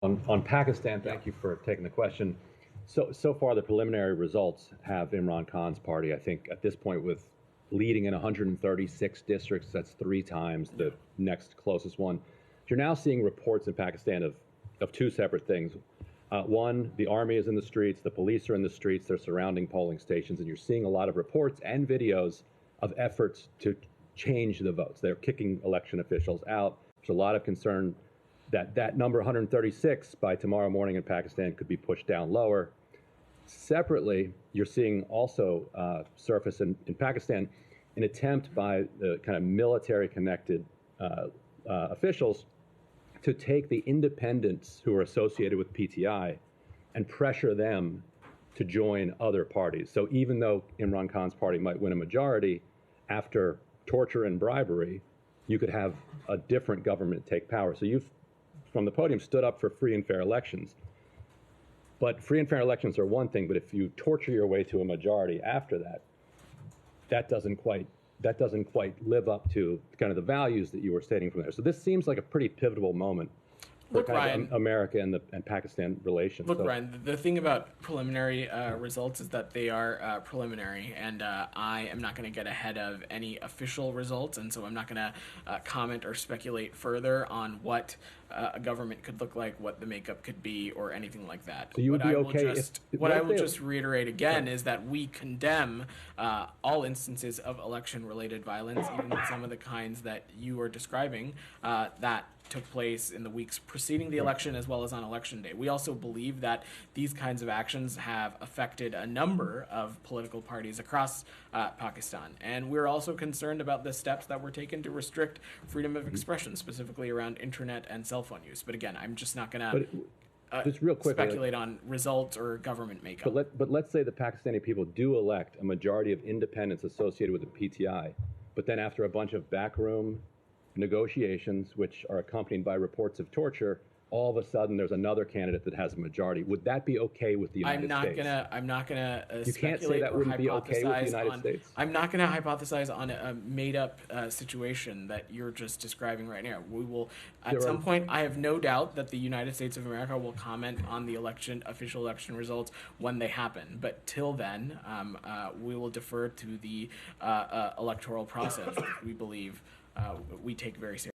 On Pakistan, thank you for taking the question. So far, the preliminary results have Imran Khan's party, I think, at this point, with leading in 136 districts. That's three times the next closest one. You're now seeing reports in Pakistan of two separate things. One, the army is in the streets, the police are in the streets, they're surrounding polling stations, and you're seeing a lot of reports and videos of efforts to change the votes. They're kicking election officials out. There's a lot of concern that number 136 by tomorrow morning in Pakistan could be pushed down lower. Separately, you're seeing also surface in Pakistan an attempt by the kind of military-connected officials to take the independents who are associated with PTI and pressure them to join other parties. So even though Imran Khan's party might win a majority, after torture and bribery, you could have a different government take power. So you've, from the podium, stood up for free and fair elections. But free and fair elections are one thing, but if you torture your way to a majority after that, that doesn't quite live up to kind of the values that you were stating from there. So this seems like a pretty pivotal moment for Look, kind Ryan, of America and Pakistan relations. Look, Ryan, the thing about preliminary results is that they are preliminary, and I am not going to get ahead of any official results, and so I'm not going to comment or speculate further on what a government could look like, what the makeup could be, or anything like that. So you would be okay what I will just reiterate again is that we condemn all instances of election-related violence, even some of the kinds that you are describing, that took place in the weeks preceding the election as well as on election day. We also believe that these kinds of actions have affected a number of political parties across Pakistan. And we're also concerned about the steps that were taken to restrict freedom of expression, specifically around internet and cell phone use. But again, I'm just not going to just real quickly, speculate on results or government makeup. But let's say the Pakistani people do elect a majority of independents associated with the PTI, but then after a bunch of backroom negotiations, which are accompanied by reports of torture, all of a sudden there's another candidate that has a majority. Would that be okay with the United States? I'm not gonna You can't say that wouldn't be okay with the United States. I'm not gonna hypothesize on a made-up situation that you're just describing right now. We will, at some point, I have no doubt that the United States of America will comment on the official election results when they happen. But till then, we will defer to the electoral process, which we believe we take very seriously.